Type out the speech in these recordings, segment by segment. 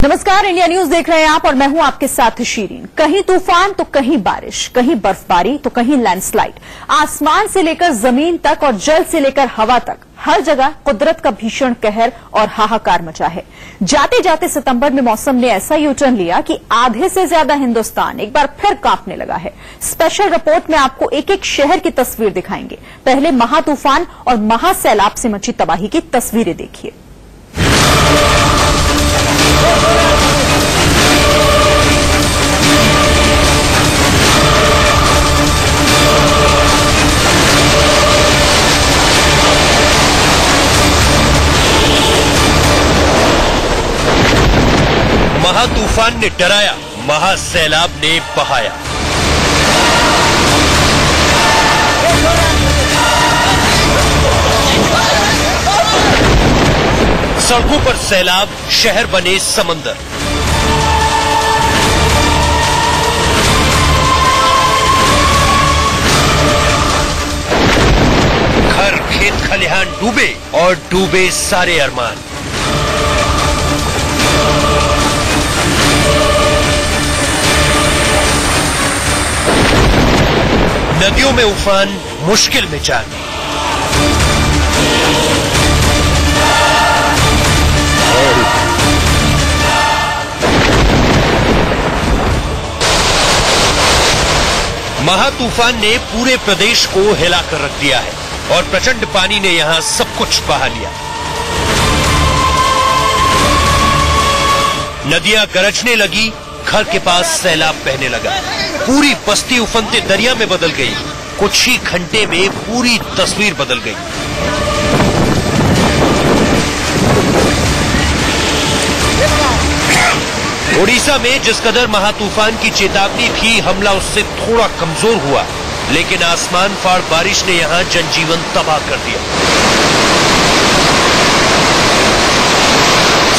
नमस्कार, India news देख रहे हैं आप और मैं हूं आपके साथ शीरीन। कहीं तूफान तो कहीं बारिश, कहीं बर्फबारी तो कहीं लैंडस्लाइड। आसमान से लेकर जमीन तक और जल से लेकर हवा तक हर जगह कुदरत का भीषण कहर और हाहाकार मचा है। जाते जाते सितंबर में मौसम ने ऐसा यूटर्न लिया कि आधे से ज्यादा हिंदुस्तान एक बार फिर कांपने लगा है। स्पेशल रिपोर्ट में आपको एक एक शहर की तस्वीर दिखाएंगे। पहले महातूफान और महासैलाब से मची तबाही की तस्वीरें देखिए। महातूफान ने डराया, महासैलाब ने बहाया। सड़कों पर सैलाब, शहर बने समंदर। घर खेत खलिहान डूबे और डूबे सारे अरमान। नदियों में उफान, मुश्किल में जान। महातूफान ने पूरे प्रदेश को हिलाकर रख दिया है और प्रचंड पानी ने यहां सब कुछ बहा लिया। नदियां गरजने लगी, घर के पास सैलाब बहने लगा। पूरी बस्ती उफनते दरिया में बदल गई। कुछ ही घंटे में पूरी तस्वीर बदल गई। ओडिशा में जिस कदर महातूफान की चेतावनी थी, हमला उससे थोड़ा कमजोर हुआ, लेकिन आसमान फाड़ बारिश ने यहां जनजीवन तबाह कर दिया।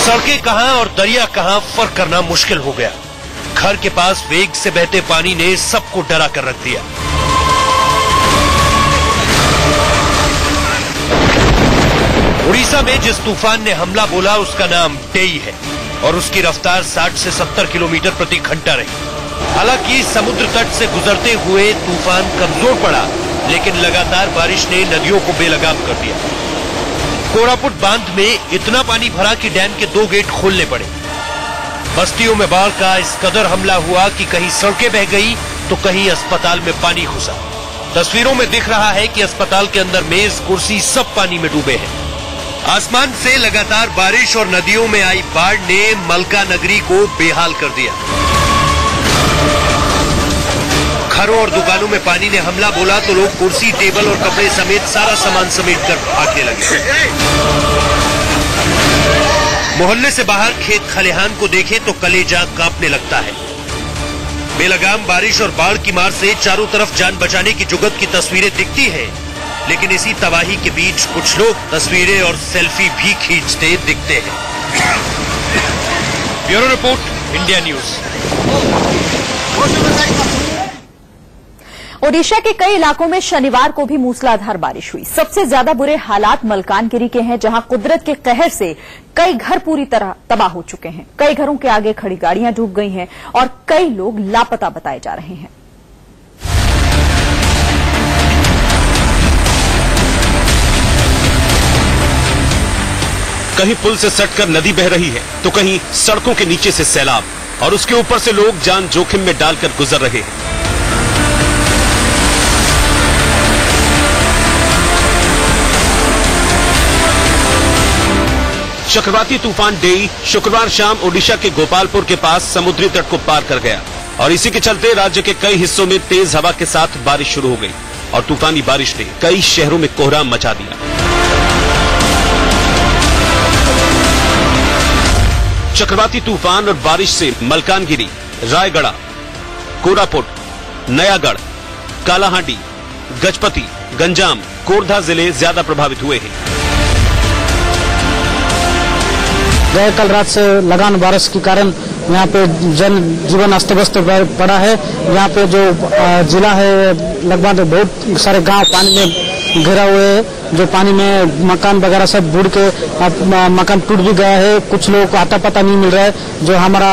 सड़कें कहां और दरिया कहां, फर्क करना मुश्किल हो गया। घर के पास वेग से बहते पानी ने सबको डरा कर रख दिया। उड़ीसा में जिस तूफान ने हमला बोला, उसका नाम टेई है और उसकी रफ्तार 60 से 70 किलोमीटर प्रति घंटा रही। हालांकि समुद्र तट से गुजरते हुए तूफान कमजोर पड़ा, लेकिन लगातार बारिश ने नदियों को बेलगाम कर दिया। कोरापुट बांध में इतना पानी भरा कि डैम के 2 गेट खोलने पड़े। बस्तियों में बाढ़ का इस कदर हमला हुआ कि कहीं सड़कें बह गई तो कहीं अस्पताल में पानी घुसा। तस्वीरों में दिख रहा है कि अस्पताल के अंदर मेज कुर्सी सब पानी में डूबे हैं। आसमान से लगातार बारिश और नदियों में आई बाढ़ ने मलका नगरी को बेहाल कर दिया। घरों और दुकानों में पानी ने हमला बोला तो लोग कुर्सी, टेबल और कपड़े समेत सारा सामान समेट कर भागने लगे। मोहल्ले से बाहर खेत खलिहान को देखे तो कलेजा कांपने लगता है। बेलगाम बारिश और बाढ़ की मार से चारों तरफ जान बचाने की जुगत की तस्वीरें दिखती हैं, लेकिन इसी तबाही के बीच कुछ लोग तस्वीरें और सेल्फी भी खींचते दिखते हैं। Bureau report, India news. Odisha के कई इलाकों में शनिवार को भी मूसलाधार बारिश हुई। सबसे ज्यादा बुरे हालात मलकानगिरी के हैं, जहां कुदरत के कहर से कई घर पूरी तरह तबाह हो चुके हैं। कई घरों के आगे खड़ी गाड़ियां डूब गई हैं और कई लोग लापता बताए जा रहे हैं। कहीं पुल से सटकर नदी बह रही है तो कहीं सड़कों के नीचे से सैलाब, और उसके ऊपर से लोग जान जोखिम में डालकर गुजर रहे हैं। चक्रवाती तूफान डेई शुक्रवार शाम ओडिशा के गोपालपुर के पास समुद्री तट को पार कर गया और इसी के चलते राज्य के कई हिस्सों में तेज हवा के साथ बारिश शुरू हो गई और तूफानी बारिश ने कई शहरों में कोहराम मचा दिया। चक्रवाती तूफान और बारिश से मलकानगिरी, रायगढ़, कोरापुट, नयागढ़, कालाहांडी, गजपति, गंजाम, कोरधा जिले ज्यादा प्रभावित हुए हैं। कल रात से लगान बारिश के कारण यहाँ पे जनजीवन अस्त व्यस्त पड़ा है। यहाँ पे जो जिला है लगभग बहुत सारे गांव पानी में घेरा हुए, जो पानी में मकान वगैरह सब बूढ़ के मकान टूट भी गया है। कुछ लोगों को आता पता नहीं मिल रहा है। जो हमारा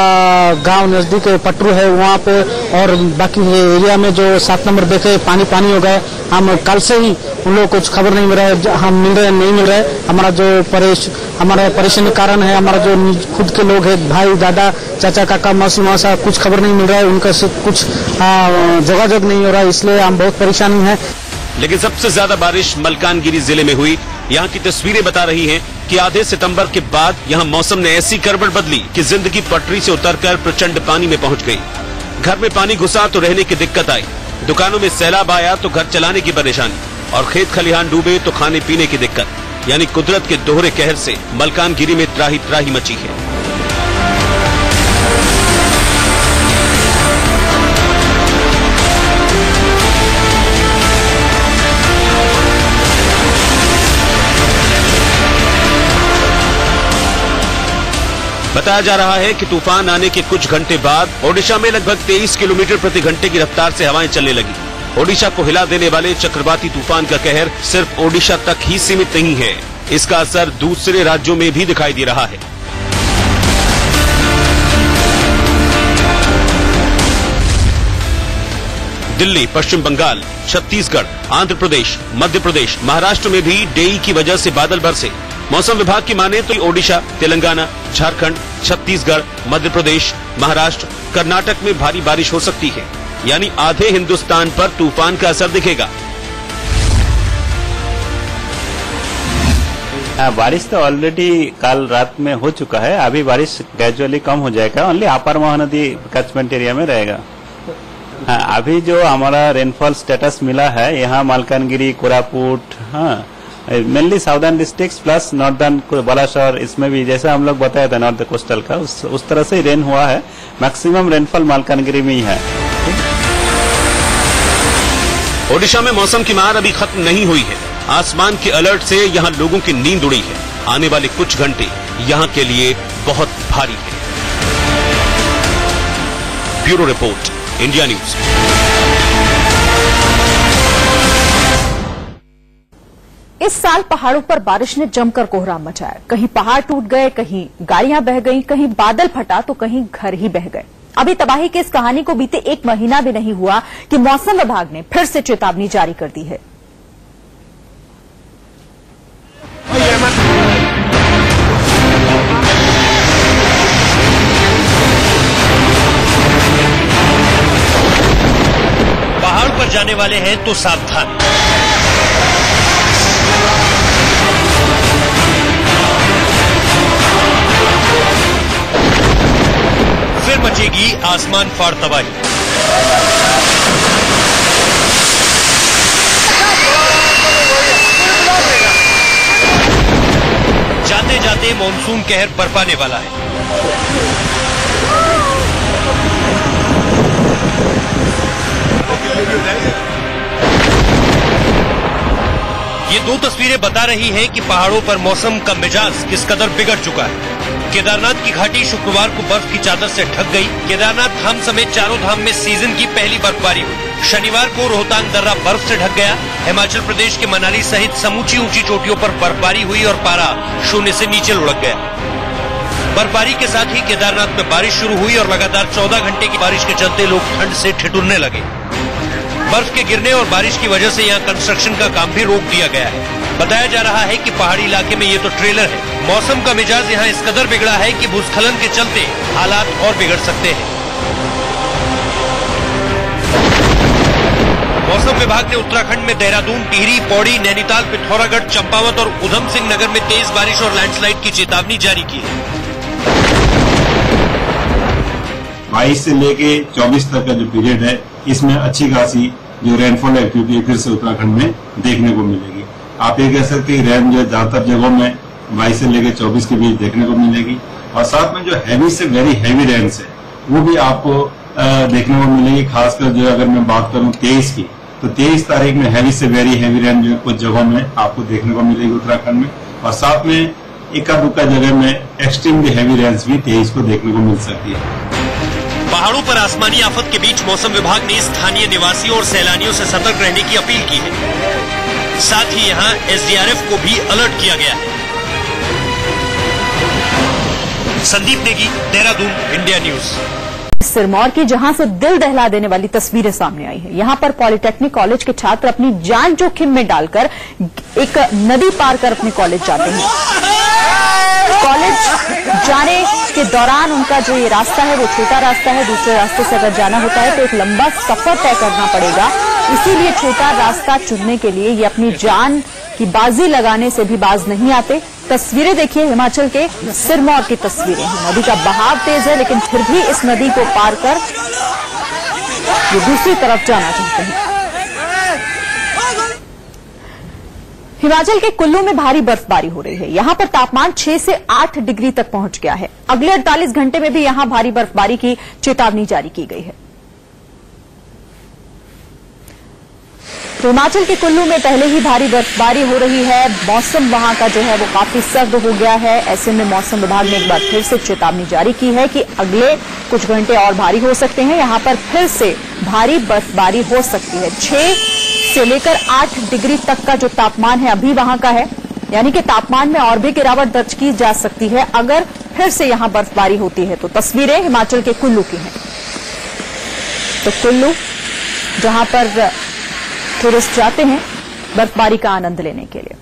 गांव नजदीक पटरू है वहाँ पे और बाकी एरिया में जो 7 नंबर देखे पानी पानी हो गया। हम कल से ही उन लोगों को कुछ खबर नहीं मिल रहा है, हम नहीं मिल रहा है। हमारा परेशानी कारण है, हमारा जो खुद के लोग हैं, भाई दादा चाचा काका मौसी मौसा, कुछ खबर नहीं मिल रहा है, उनका से कुछ जोगाजोग नहीं हो रहा है, इसलिए हम बहुत परेशानी है। लेकिन सबसे ज्यादा बारिश मलकानगिरी जिले में हुई। यहाँ की तस्वीरें बता रही हैं कि आधे सितंबर के बाद यहाँ मौसम ने ऐसी करवट बदली कि जिंदगी पटरी से उतरकर प्रचंड पानी में पहुँच गई। घर में पानी घुसा तो रहने की दिक्कत आई, दुकानों में सैलाब आया तो घर चलाने की परेशानी, और खेत खलिहान डूबे तो खाने पीने की दिक्कत। यानी कुदरत के दोहरे कहर से मलकानगिरी में त्राही त्राही मची है। बताया जा रहा है कि तूफान आने के कुछ घंटे बाद ओडिशा में लगभग 23 किलोमीटर प्रति घंटे की रफ्तार से हवाएं चलने लगी। ओडिशा को हिला देने वाले चक्रवाती तूफान का कहर सिर्फ ओडिशा तक ही सीमित नहीं है, इसका असर दूसरे राज्यों में भी दिखाई दे रहा है। दिल्ली, पश्चिम बंगाल, छत्तीसगढ़, आंध्र प्रदेश, मध्य प्रदेश, महाराष्ट्र में भी डेई की वजह से बादल बरसे। मौसम विभाग की माने तो ओडिशा, तेलंगाना, झारखंड, छत्तीसगढ़, मध्य प्रदेश, महाराष्ट्र, कर्नाटक में भारी बारिश हो सकती है। यानी आधे हिंदुस्तान पर तूफान का असर दिखेगा। बारिश तो ऑलरेडी कल रात में हो चुका है। अभी बारिश ग्रेजुअली कम हो जाएगा, ओनली अपर महानदी कैचमेंट एरिया में रहेगा। अभी जो हमारा रेनफॉल स्टेटस मिला है यहाँ Malkangiri, Koraput, mainly southern districts plus northern Balasore, इसमें भी जैसा हम लोग बताया था नॉर्थ कोस्टल का, उस तरह से रेन हुआ है। मैक्सिमम रेनफॉल मलकानगिरी में ही है। ओडिशा में मौसम की मार अभी खत्म नहीं हुई है। आसमान के अलर्ट से यहाँ लोगों की नींद उड़ी है। आने वाले कुछ घंटे यहाँ के लिए बहुत भारी है। Bureau report, India news. इस साल पहाड़ों पर बारिश ने जमकर कोहराम मचाया। कहीं पहाड़ टूट गए, कहीं गाड़ियां बह गईं, कहीं बादल फटा तो कहीं घर ही बह गए। अभी तबाही की इस कहानी को बीते 1 महीना भी नहीं हुआ कि मौसम विभाग ने फिर से चेतावनी जारी कर दी है। पहाड़ पर जाने वाले हैं तो सावधान। फिर मचेगी आसमान फाड़ तबाही। जाते जाते मॉनसून कहर बरपाने वाला है। ये 2 तस्वीरें बता रही हैं कि पहाड़ों पर मौसम का मिजाज किस कदर बिगड़ चुका है। केदारनाथ की घाटी शुक्रवार को बर्फ की चादर से ढक गई। केदारनाथ धाम समेत चारों धाम में सीजन की पहली बर्फबारी हुई। शनिवार को रोहतांग दर्रा बर्फ से ढक गया। हिमाचल प्रदेश के मनाली सहित समूची ऊंची चोटियों पर बर्फबारी हुई और पारा 0 से नीचे लुढ़क गया। बर्फबारी के साथ ही केदारनाथ में बारिश शुरू हुई और लगातार 14 घंटे की बारिश के चलते लोग ठंड से ठिठुरने लगे। बर्फ के गिरने और बारिश की वजह से यहाँ कंस्ट्रक्शन का काम भी रोक दिया गया है। बताया जा रहा है कि पहाड़ी इलाके में ये तो ट्रेलर है। मौसम का मिजाज यहाँ इस कदर बिगड़ा है कि भूस्खलन के चलते हालात और बिगड़ सकते हैं। मौसम विभाग ने उत्तराखंड में देहरादून, टिहरी, पौड़ी, नैनीताल, पिथौरागढ़, चंपावत और उधम सिंह नगर में तेज बारिश और लैंडस्लाइड की चेतावनी जारी की है। 22 से लेके 24 तक का जो पीरियड है, इसमें अच्छी खासी जो रेनफॉल एक्टिविटी फिर से उत्तराखंड में देखने को मिलेगी। आप ये कह सकते हैं रेन जो ज्यादातर जगहों में 22 से लेकर 24 के बीच देखने को मिलेगी और साथ में जो हैवी से वेरी हैवी रेन्स है वो भी आपको देखने को मिलेगी। खासकर जो अगर मैं बात करूं 23 की, तो 23 तारीख में हैवी से वेरी हैवी रेन जो कुछ जगहों में आपको देखने को मिलेगी उत्तराखंड में, और साथ में इक्का दुक्का जगह में एक्सट्रीमली हैवी रेन्स भी 23 को देखने को मिल सकती है। पहाड़ों पर आसमानी आफत के बीच मौसम विभाग ने स्थानीय निवासियों और सैलानियों से सतर्क रहने की अपील की है। साथ ही यहां एसडीआरएफ को भी अलर्ट किया गया है। Sandeep Negi, Dehradun, India news. सिरमौर की जहां से दिल दहला देने वाली तस्वीरें सामने आई है। यहां पर पॉलिटेक्निक कॉलेज के छात्र अपनी जान जोखिम में डालकर एक नदी पार कर अपने कॉलेज जाते हैं। कॉलेज जाने के दौरान उनका जो ये रास्ता है वो छोटा रास्ता है। दूसरे रास्ते से अगर जाना होता है तो एक लंबा सफर तय करना पड़ेगा। इसीलिए छोटा रास्ता चुनने के लिए ये अपनी जान की बाजी लगाने से भी बाज नहीं आते। तस्वीरें देखिए, हिमाचल के सिरमौर की तस्वीरें हैं। नदी का बहाव तेज है लेकिन फिर भी इस नदी को पार कर ये दूसरी तरफ जाना चाहते हैं। हिमाचल के कुल्लू में भारी बर्फबारी हो रही है। यहां पर तापमान 6 से 8 डिग्री तक पहुंच गया है। अगले 48 घंटे में भी यहां भारी बर्फबारी की चेतावनी जारी की गई है। तो हिमाचल के कुल्लू में पहले ही भारी बर्फबारी हो रही है। मौसम वहां का जो है वो काफी सर्द हो गया है। ऐसे में मौसम विभाग ने एक बार फिर से चेतावनी जारी की है कि अगले कुछ घंटे और भारी हो सकते हैं। यहां पर फिर से भारी बर्फबारी हो सकती है। 6 से लेकर 8 डिग्री तक का जो तापमान है अभी वहां का है, यानी कि तापमान में और भी गिरावट दर्ज की जा सकती है अगर फिर से यहां बर्फबारी होती है। तो तस्वीरें हिमाचल के कुल्लू की हैं। तो कुल्लू जहां पर टूरिस्ट जाते हैं बर्फबारी का आनंद लेने के लिए।